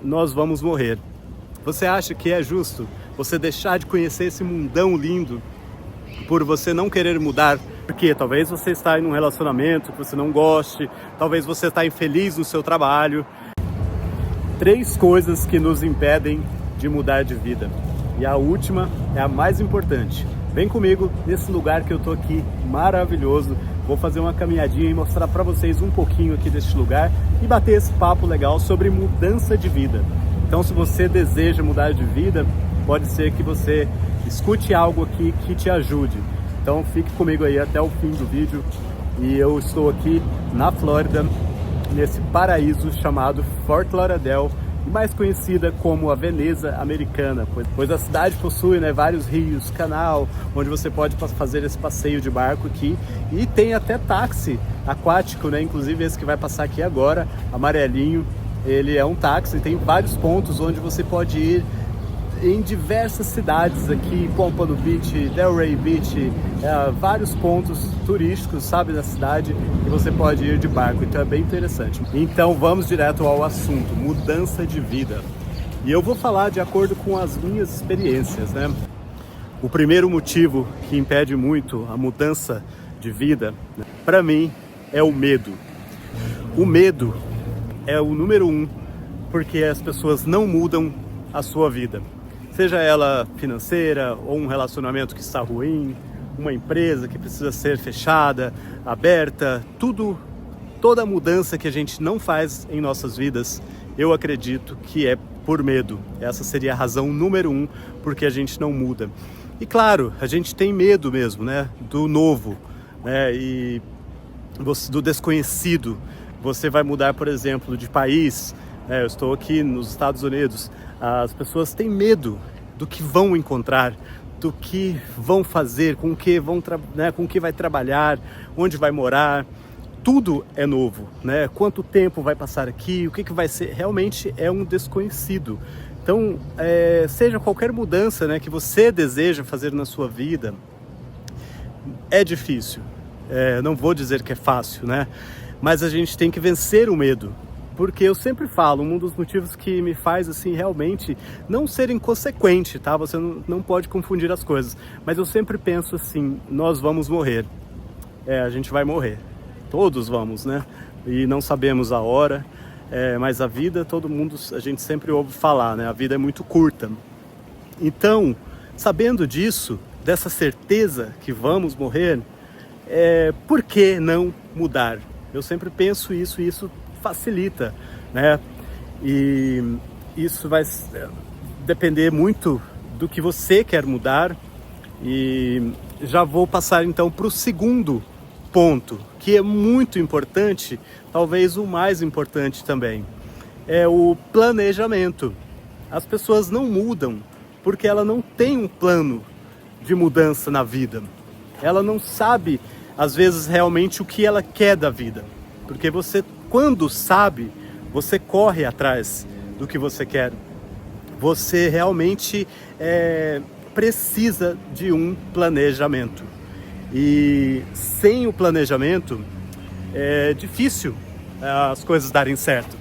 nós vamos morrer. Você acha que é justo você deixar de conhecer esse mundão lindo por você não querer mudar? Porque talvez você está em um relacionamento que você não goste, talvez você está infeliz no seu trabalho. 3 coisas que nos impedem de mudar de vida. E a última é a mais importante. Vem comigo nesse lugar que eu tô aqui, maravilhoso. Vou fazer uma caminhadinha e mostrar para vocês um pouquinho aqui deste lugar e bater esse papo legal sobre mudança de vida. Então, se você deseja mudar de vida, pode ser que você escute algo aqui que te ajude. Então, fique comigo aí até o fim do vídeo. E eu estou aqui na Flórida, nesse paraíso chamado Fort Lauderdale, mais conhecida como a Veneza americana, pois a cidade possui, vários rios, canal, onde você pode fazer esse passeio de barco aqui, e tem até táxi aquático, inclusive esse que vai passar aqui agora, amarelinho, ele é um táxi, tem vários pontos onde você pode ir em diversas cidades aqui, Pompano Beach, Delray Beach, vários pontos turísticos, da cidade, que você pode ir de barco, então é bem interessante. Então vamos direto ao assunto, mudança de vida. E eu vou falar de acordo com as minhas experiências, O primeiro motivo que impede muito a mudança de vida, para mim, é o medo. O medo é o número 1, porque as pessoas não mudam a sua vida. Seja ela financeira, ou um relacionamento que está ruim, uma empresa que precisa ser fechada, aberta, toda mudança que a gente não faz em nossas vidas, eu acredito que é por medo. Essa seria a razão número 1 porque a gente não muda. E claro, a gente tem medo mesmo, do novo, e do desconhecido. Você vai mudar, por exemplo, de país. Eu estou aqui nos Estados Unidos. As pessoas têm medo do que vão encontrar, do que vão fazer, com que vai trabalhar, onde vai morar. Tudo é novo, Quanto tempo vai passar aqui, o que vai ser, realmente é um desconhecido. Então, seja qualquer mudança, que você deseja fazer na sua vida, é difícil. Não vou dizer que é fácil, Mas a gente tem que vencer o medo. Porque eu sempre falo, um dos motivos que me faz, realmente não ser inconsequente, Você não pode confundir as coisas. Mas eu sempre penso assim, nós vamos morrer. A gente vai morrer. Todos vamos, E não sabemos a hora, mas a vida, todo mundo, a gente sempre ouve falar, A vida é muito curta. Então, sabendo disso, dessa certeza que vamos morrer, por que não mudar? Eu sempre penso isso e isso facilita, E isso vai depender muito do que você quer mudar. E já vou passar então para o segundo ponto, que é muito importante, talvez o mais importante também, é o planejamento. As pessoas não mudam porque ela não tem um plano de mudança na vida. Ela não sabe, às vezes, realmente o que ela quer da vida. Porque você, quando sabe, você corre atrás do que você quer. Você realmente precisa de um planejamento. E sem o planejamento, é difícil as coisas darem certo.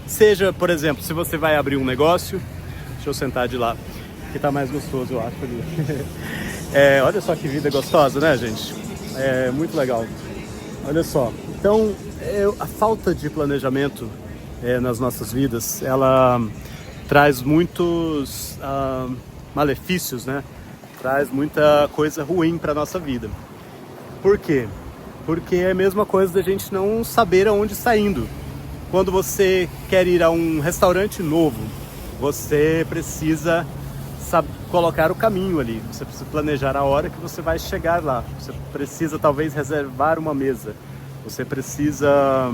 Seja, por exemplo, se você vai abrir um negócio, deixa eu sentar de lá, que tá mais gostoso, eu acho, ali. Olha só que vida gostosa, gente? É muito legal. Olha só. Então, a falta de planejamento nas nossas vidas, ela traz muitos malefícios, Traz muita coisa ruim para a nossa vida. Por quê? Porque é a mesma coisa da gente não saber aonde está indo. Quando você quer ir a um restaurante novo, você precisa colocar o caminho ali. Você precisa planejar a hora que você vai chegar lá. Você precisa talvez reservar uma mesa. Você precisa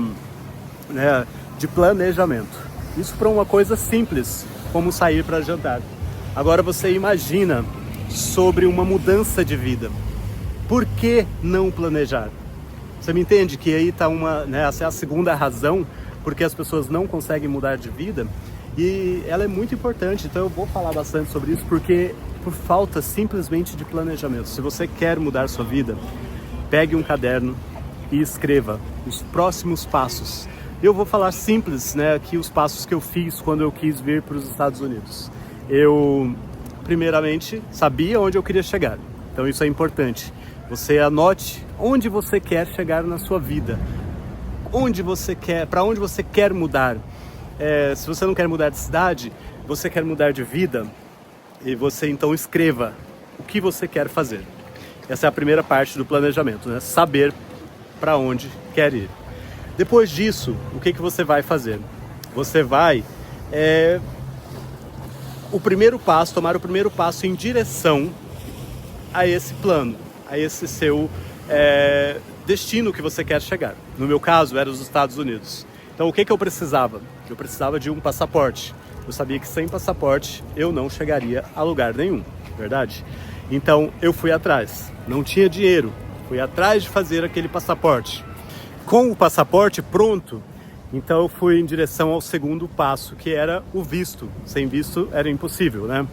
de planejamento. Isso para uma coisa simples, como sair para jantar. Agora você imagina sobre uma mudança de vida. Por que não planejar? Você me entende que aí está essa é a segunda razão porque as pessoas não conseguem mudar de vida, e ela é muito importante. Então eu vou falar bastante sobre isso porque por falta simplesmente de planejamento. Se você quer mudar sua vida, pegue um caderno e escreva os próximos passos. Eu vou falar simples, né, aqui os passos que eu fiz quando eu quis vir para os Estados Unidos. Eu, primeiramente, sabia onde eu queria chegar. Então isso é importante. Você anote onde você quer chegar na sua vida. Onde você quer, para onde você quer mudar. Se você não quer mudar de cidade, você quer mudar de vida, e você então escreva o que você quer fazer. Essa é a primeira parte do planejamento, né? Saber para onde quer ir. Depois disso, o que você vai fazer? Você vai tomar o primeiro passo em direção a esse plano, a esse seu destino que você quer chegar. No meu caso, era os Estados Unidos. Então, o que eu precisava? Eu precisava de um passaporte. Eu sabia que sem passaporte eu não chegaria a lugar nenhum, verdade? Então, eu fui atrás. Não tinha dinheiro. Fui atrás de fazer aquele passaporte. Com o passaporte pronto, então eu fui em direção ao segundo passo, que era o visto. Sem visto era impossível, né?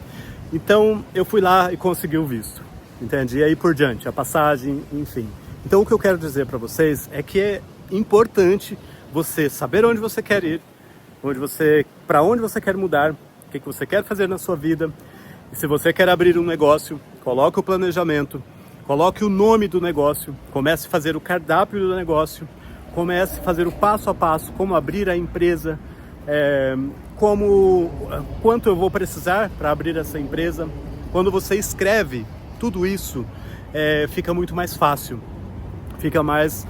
Então, eu fui lá e consegui o visto. Entende? E aí por diante, a passagem, enfim. Então, o que eu quero dizer para vocês é que é importante você saber onde você quer ir, para onde você quer mudar, o que você quer fazer na sua vida. E se você quer abrir um negócio, coloque o planejamento, coloque o nome do negócio, comece a fazer o cardápio do negócio, comece a fazer o passo a passo, como abrir a empresa, quanto eu vou precisar para abrir essa empresa. Quando você escreve tudo isso, fica muito mais fácil, fica mais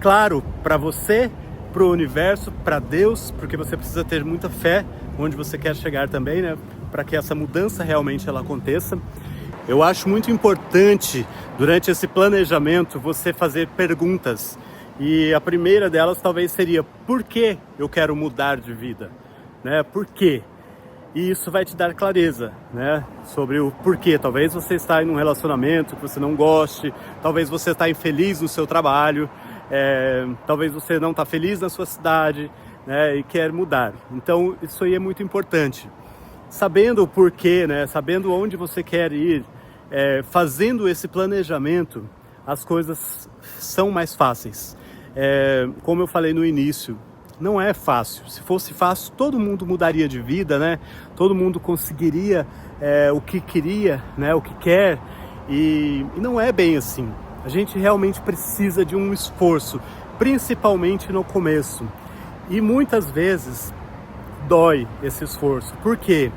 claro para você, para o universo, para Deus, porque você precisa ter muita fé onde você quer chegar também, né? Para que essa mudança realmente ela aconteça. Eu acho muito importante, durante esse planejamento, você fazer perguntas. E a primeira delas talvez seria: por que eu quero mudar de vida? Né? Por quê? E isso vai te dar clareza, né? Sobre o porquê. Talvez você está em um relacionamento que você não goste, talvez você está infeliz no seu trabalho, talvez você não está feliz na sua cidade, né? E quer mudar. Então isso aí é muito importante. Sabendo o porquê, né? Sabendo onde você quer ir, fazendo esse planejamento, as coisas são mais fáceis. Como eu falei no início, não é fácil. Se fosse fácil, todo mundo mudaria de vida, né? Todo mundo conseguiria o que queria, né? O que quer. E não é bem assim. A gente realmente precisa de um esforço, principalmente no começo. E muitas vezes dói esse esforço. Por quê?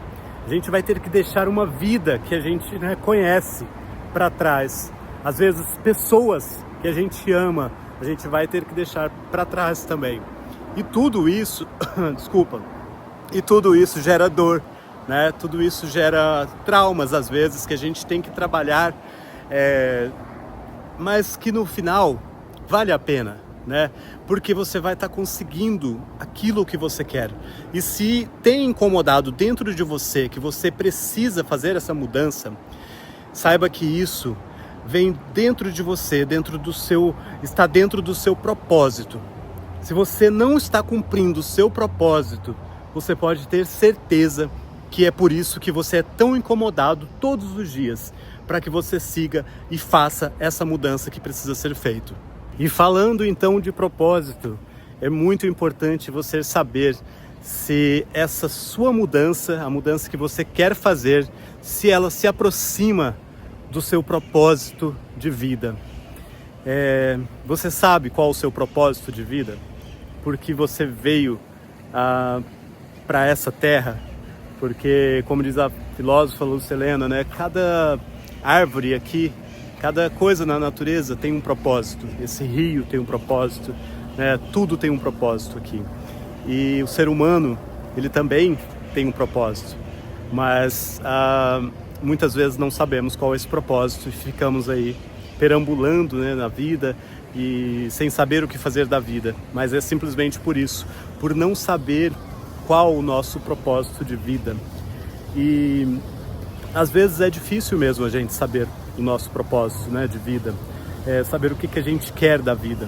A gente vai ter que deixar uma vida que a gente, né, conhece para trás. Às vezes, pessoas que a gente ama, a gente vai ter que deixar para trás também. E tudo isso, e tudo isso gera dor, né? Tudo isso gera traumas, às vezes, que a gente tem que trabalhar, mas que no final vale a pena, né? Porque você vai estar conseguindo aquilo que você quer. E se tem incomodado dentro de você que você precisa fazer essa mudança, saiba que isso vem dentro de você, está dentro do seu propósito. Se você não está cumprindo o seu propósito, você pode ter certeza que é por isso que você é tão incomodado todos os dias, para que você siga e faça essa mudança que precisa ser feita. E falando então de propósito, é muito importante você saber se essa sua mudança, a mudança que você quer fazer, se ela se aproxima do seu propósito de vida. Você sabe qual o seu propósito de vida? Porque você veio para essa terra, porque, como diz a filósofa Lucilena, né, cada árvore aqui, cada coisa na natureza tem um propósito. Esse rio tem um propósito, né? Tudo tem um propósito aqui. E o ser humano, ele também tem um propósito. Mas muitas vezes não sabemos qual é esse propósito e ficamos aí perambulando, né, na vida e sem saber o que fazer da vida. Mas é simplesmente por isso, por não saber qual o nosso propósito de vida. E às vezes é difícil mesmo a gente saber o nosso propósito, né, de vida, saber o que a gente quer da vida.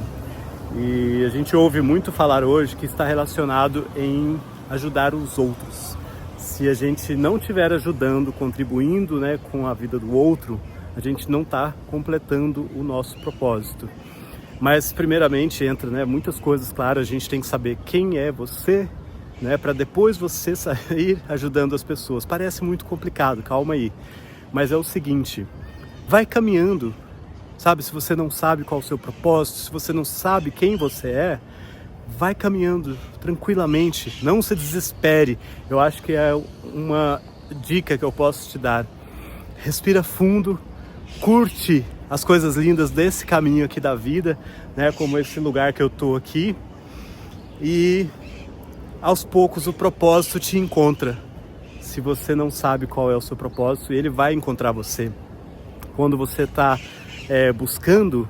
E a gente ouve muito falar hoje que está relacionado em ajudar os outros. Se a gente não estiver ajudando, contribuindo, né, com a vida do outro, a gente não está completando o nosso propósito. Mas primeiramente entra, né, muitas coisas, claro, a gente tem que saber quem é você, né, para depois você sair ajudando as pessoas. Parece muito complicado, calma aí. Mas é o seguinte, vai caminhando, sabe? Se você não sabe qual é o seu propósito, se você não sabe quem você é, vai caminhando tranquilamente, não se desespere. Eu acho que é uma dica que eu posso te dar. Respira fundo, curte as coisas lindas desse caminho aqui da vida, né? Como esse lugar que eu tô aqui. E aos poucos o propósito te encontra. Se você não sabe qual é o seu propósito, ele vai encontrar você. Quando você está buscando,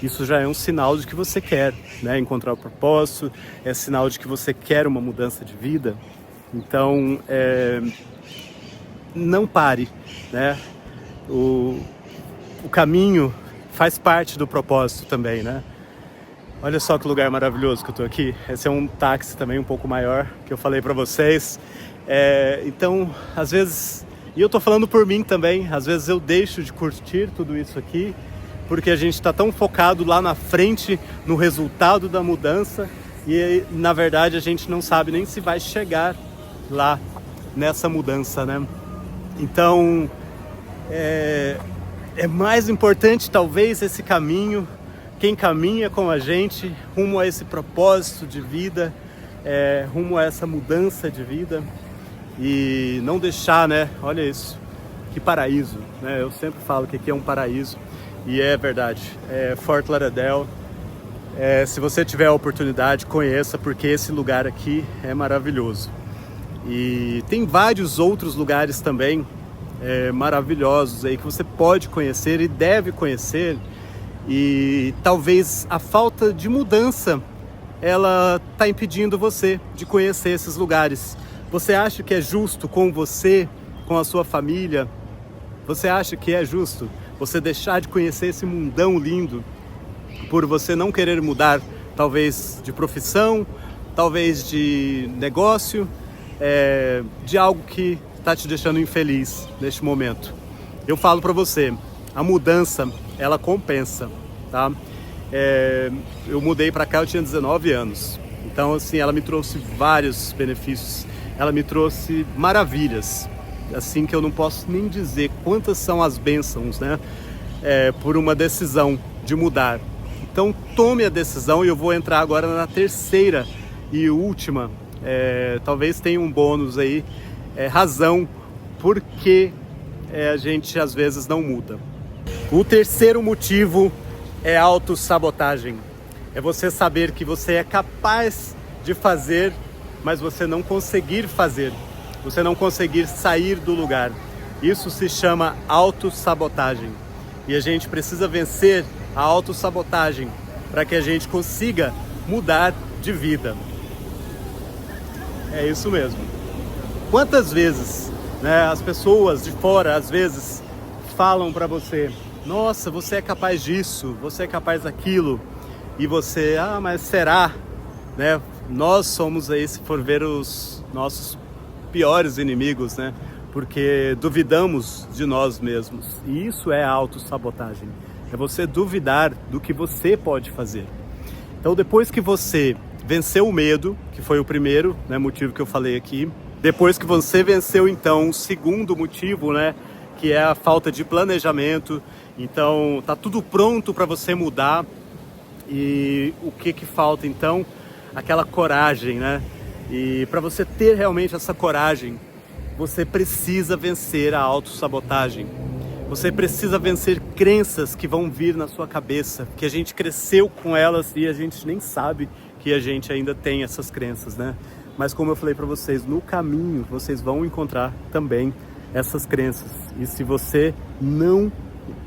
isso já é um sinal de que você quer, né, encontrar o propósito, é sinal de que você quer uma mudança de vida. Então, não pare, né? O caminho faz parte do propósito também, né? Olha só que lugar maravilhoso que eu tô aqui. Esse é um táxi também um pouco maior, que eu falei para vocês. Então, às vezes, e eu tô falando por mim também, às vezes eu deixo de curtir tudo isso aqui, porque a gente está tão focado lá na frente, no resultado da mudança, e na verdade a gente não sabe nem se vai chegar lá nessa mudança, né? Então, é mais importante talvez esse caminho, quem caminha com a gente rumo a esse propósito de vida, rumo a essa mudança de vida, e não deixar, né? Olha isso, que paraíso, né? Eu sempre falo que aqui é um paraíso, e é verdade. Fort Lauderdale, se você tiver a oportunidade, conheça, porque esse lugar aqui é maravilhoso. E tem vários outros lugares também maravilhosos aí que você pode conhecer e deve conhecer, e talvez a falta de mudança ela está impedindo você de conhecer esses lugares. Você acha que é justo com você, com a sua família? Você acha que é justo você deixar de conhecer esse mundão lindo por você não querer mudar, talvez de profissão, talvez de negócio, de algo que está te deixando infeliz neste momento? Eu falo para você, a mudança, ela compensa, tá? Eu mudei para cá, eu tinha 19 anos. Então, assim, ela me trouxe vários benefícios, ela me trouxe maravilhas, assim, que eu não posso nem dizer quantas são as bênçãos, né? Por uma decisão de mudar. Então, tome a decisão, e eu vou entrar agora na terceira e última, talvez tenha um bônus aí, razão por que a gente às vezes não muda. O terceiro motivo é autossabotagem. É você saber que você é capaz de fazer, mas você não conseguir fazer. Você não conseguir sair do lugar. Isso se chama autossabotagem. E a gente precisa vencer a autossabotagem para que a gente consiga mudar de vida. É isso mesmo. Quantas vezes, né, as pessoas de fora, às vezes, falam para você: nossa, você é capaz disso, você é capaz daquilo. E você, mas será? Né? Nós somos aí, se for ver, os nossos piores inimigos, né? Porque duvidamos de nós mesmos. E isso é a autossabotagem. É você duvidar do que você pode fazer. Então, depois que você venceu o medo, que foi o primeiro, né, motivo que eu falei aqui, depois que você venceu, então, o segundo motivo, né, que é a falta de planejamento. Então, tá tudo pronto para você mudar. E o que falta, então? Aquela coragem, né? E para você ter realmente essa coragem, você precisa vencer a autossabotagem. Você precisa vencer crenças que vão vir na sua cabeça, que a gente cresceu com elas e a gente nem sabe que a gente ainda tem essas crenças, né? Mas como eu falei para vocês, no caminho vocês vão encontrar também essas crenças. E se você não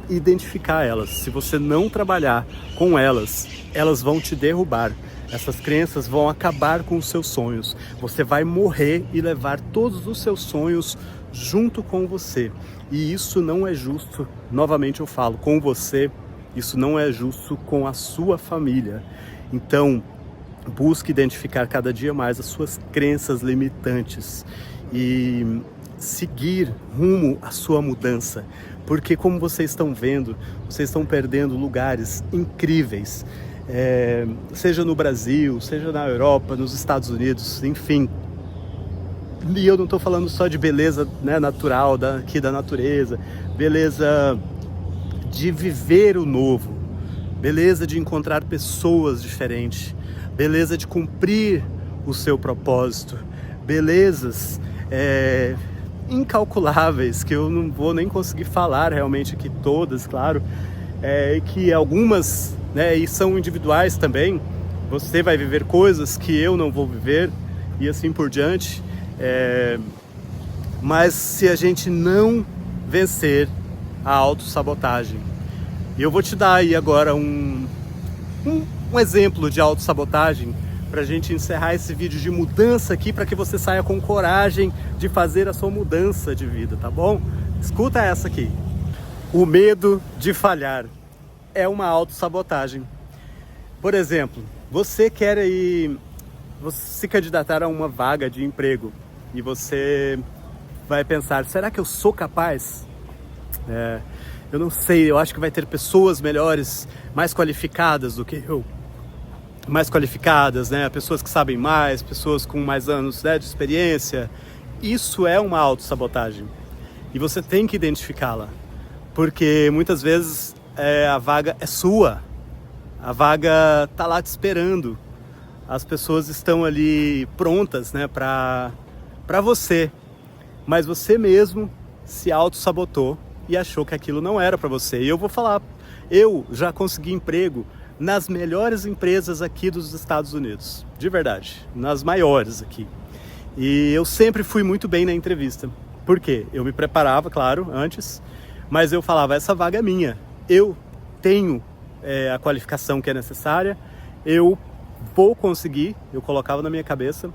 identificar elas, se você não trabalhar com elas, elas vão te derrubar. Essas crenças vão acabar com os seus sonhos. Você vai morrer e levar todos os seus sonhos junto com você. E isso não é justo, novamente eu falo, com você. Isso não é justo com a sua família. Então, busque identificar cada dia mais as suas crenças limitantes e seguir rumo à sua mudança. Porque, como vocês estão vendo, vocês estão perdendo lugares incríveis, seja no Brasil, seja na Europa, nos Estados Unidos, enfim. E eu não estou falando só de beleza, né, natural, aqui da natureza, beleza de viver o novo, beleza de encontrar pessoas diferentes, beleza de cumprir o seu propósito, belezas incalculáveis, que eu não vou nem conseguir falar realmente aqui todas, claro, e que algumas, né, e são individuais também. Você vai viver coisas que eu não vou viver e assim por diante, mas se a gente não vencer a autossabotagem, e eu vou te dar aí agora um exemplo de autossabotagem para a gente encerrar esse vídeo de mudança aqui, para que você saia com coragem de fazer a sua mudança de vida, tá bom? Escuta essa aqui. O medo de falhar é uma autossabotagem. Por exemplo, você quer se candidatar a uma vaga de emprego e você vai pensar, será que eu sou capaz? Eu não sei, eu acho que vai ter pessoas melhores, mais qualificadas do que eu. Mais qualificadas, né? Pessoas que sabem mais, pessoas com mais anos, né, de experiência. Isso é uma autossabotagem. E você tem que identificá-la. Porque muitas vezes a vaga é sua. A vaga tá lá te esperando. As pessoas estão ali prontas, né, para você. Mas você mesmo se autossabotou e achou que aquilo não era para você. E eu vou falar, eu já consegui emprego nas melhores empresas aqui dos Estados Unidos, de verdade, nas maiores aqui. E eu sempre fui muito bem na entrevista. Por quê? Eu me preparava, claro, antes, mas eu falava, essa vaga é minha. Eu tenho a qualificação que é necessária, eu vou conseguir, eu colocava na minha cabeça.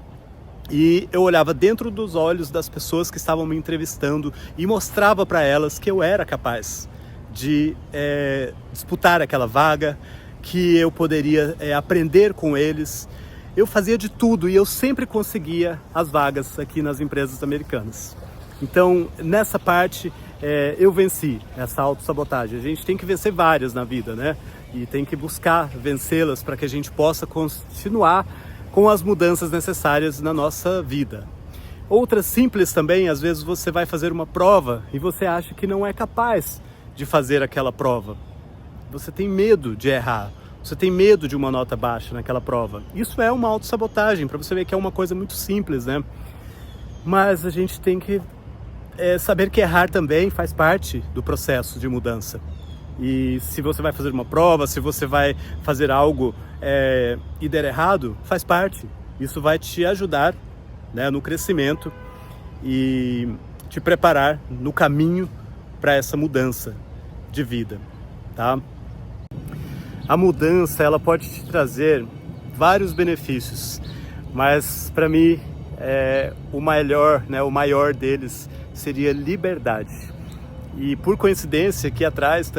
E eu olhava dentro dos olhos das pessoas que estavam me entrevistando e mostrava para elas que eu era capaz de disputar aquela vaga, que eu poderia aprender com eles. Eu fazia de tudo e eu sempre conseguia as vagas aqui nas empresas americanas. Então, nessa parte, eu venci essa autossabotagem. A gente tem que vencer várias na vida, né? E tem que buscar vencê-las para que a gente possa continuar com as mudanças necessárias na nossa vida. Outras simples também, às vezes você vai fazer uma prova e você acha que não é capaz de fazer aquela prova. Você tem medo de errar, você tem medo de uma nota baixa naquela prova. Isso é uma autossabotagem, para você ver que é uma coisa muito simples, né? Mas a gente tem que saber que errar também faz parte do processo de mudança. E se você vai fazer uma prova, se você vai fazer algo e der errado, faz parte. Isso vai te ajudar, né, no crescimento e te preparar no caminho para essa mudança de vida, tá? A mudança, ela pode te trazer vários benefícios, mas para mim o maior deles seria liberdade. E por coincidência, aqui atrás,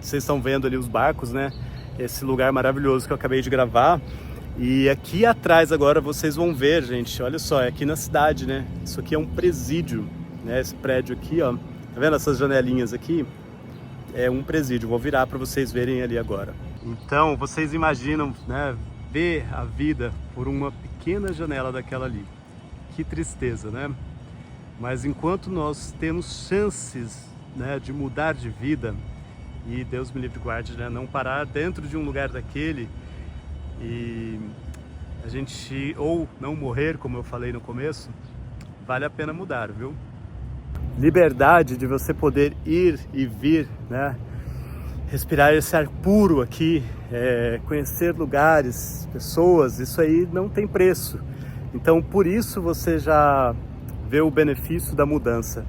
vocês estão vendo ali os barcos, né? Esse lugar maravilhoso que eu acabei de gravar. E aqui atrás agora vocês vão ver, gente, olha só, é aqui na cidade, né? Isso aqui é um presídio, né? Esse prédio aqui, ó, tá vendo essas janelinhas aqui? É um presídio, vou virar para vocês verem ali agora. Então, vocês imaginam, né, ver a vida por uma pequena janela daquela ali. Que tristeza, né? Mas enquanto nós temos chances, né, de mudar de vida, e Deus me livre e guarde, né, não parar dentro de um lugar daquele e a gente ou não morrer, como eu falei no começo, vale a pena mudar, viu? Liberdade de você poder ir e vir, né? Respirar esse ar puro aqui, conhecer lugares, pessoas, isso aí não tem preço. Então, por isso você já vê o benefício da mudança.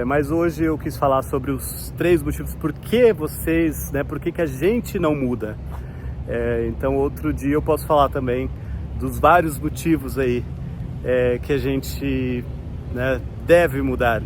Mas hoje eu quis falar sobre os 3 motivos por que vocês, né, por que a gente não muda. Então outro dia eu posso falar também dos vários motivos aí que a gente, né, deve mudar.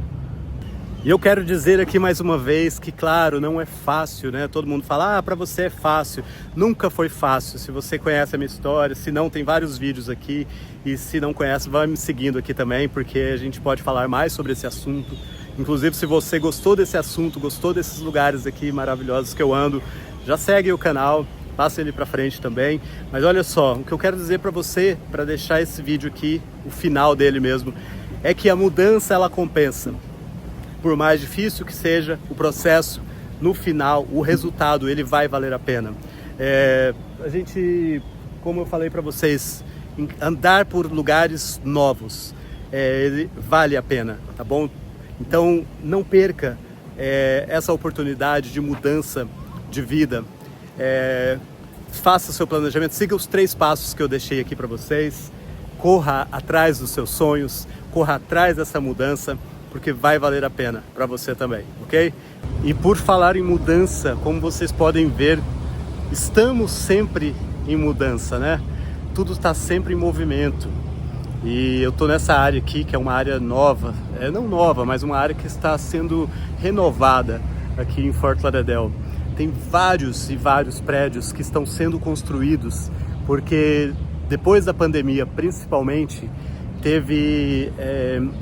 E eu quero dizer aqui mais uma vez que, claro, não é fácil, né? Todo mundo fala, para você é fácil. Nunca foi fácil. Se você conhece a minha história, se não, tem vários vídeos aqui. E se não conhece, vai me seguindo aqui também, porque a gente pode falar mais sobre esse assunto. Inclusive, se você gostou desse assunto, gostou desses lugares aqui maravilhosos que eu ando, já segue o canal, passa ele pra frente também. Mas olha só, o que eu quero dizer para você, para deixar esse vídeo aqui, o final dele mesmo, é que a mudança, ela compensa. Por mais difícil que seja o processo, no final, o resultado, ele vai valer a pena. A gente, como eu falei para vocês, andar por lugares novos, ele vale a pena, tá bom? Então, não perca essa oportunidade de mudança de vida. Faça o seu planejamento, siga os 3 passos que eu deixei aqui para vocês. Corra atrás dos seus sonhos, corra atrás dessa mudança, porque vai valer a pena para você também, ok? E por falar em mudança, como vocês podem ver, estamos sempre em mudança, né? Tudo está sempre em movimento. E eu tô nessa área aqui, que é uma área nova, não nova, mas uma área que está sendo renovada aqui em Fort Lauderdale. Tem vários e vários prédios que estão sendo construídos, porque depois da pandemia, principalmente, teve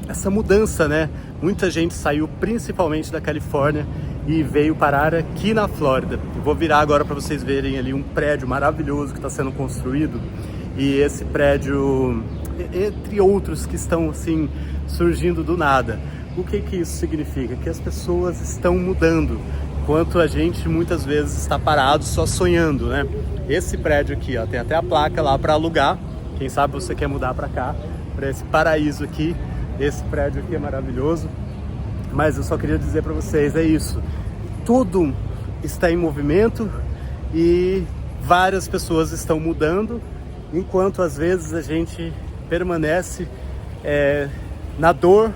essa mudança, né? Muita gente saiu principalmente da Califórnia e veio parar aqui na Flórida. Eu vou virar agora para vocês verem ali um prédio maravilhoso que está sendo construído. E esse prédio, entre outros que estão assim surgindo do nada. O que isso significa? Que as pessoas estão mudando, enquanto a gente muitas vezes está parado só sonhando, né? Esse prédio aqui, ó, tem até a placa lá para alugar. Quem sabe você quer mudar para cá, para esse paraíso aqui. Esse prédio aqui é maravilhoso. Mas eu só queria dizer para vocês, é isso. Tudo está em movimento e várias pessoas estão mudando, enquanto às vezes a gente permanece na dor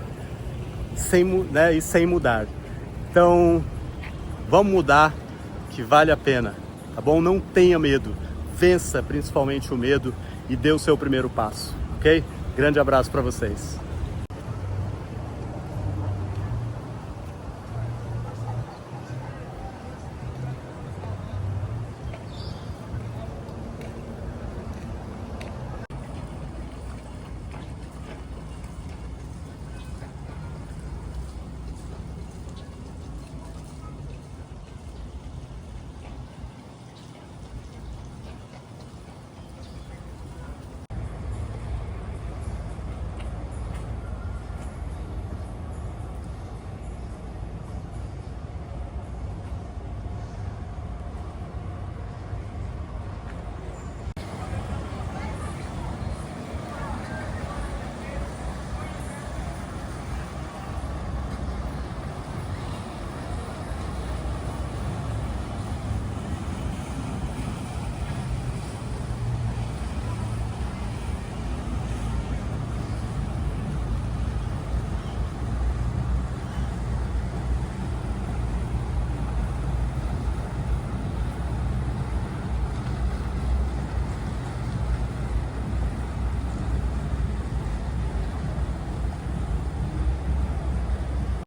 e sem mudar. Então, vamos mudar, que vale a pena, tá bom? Não tenha medo, vença principalmente o medo e dê o seu primeiro passo, ok? Grande abraço para vocês.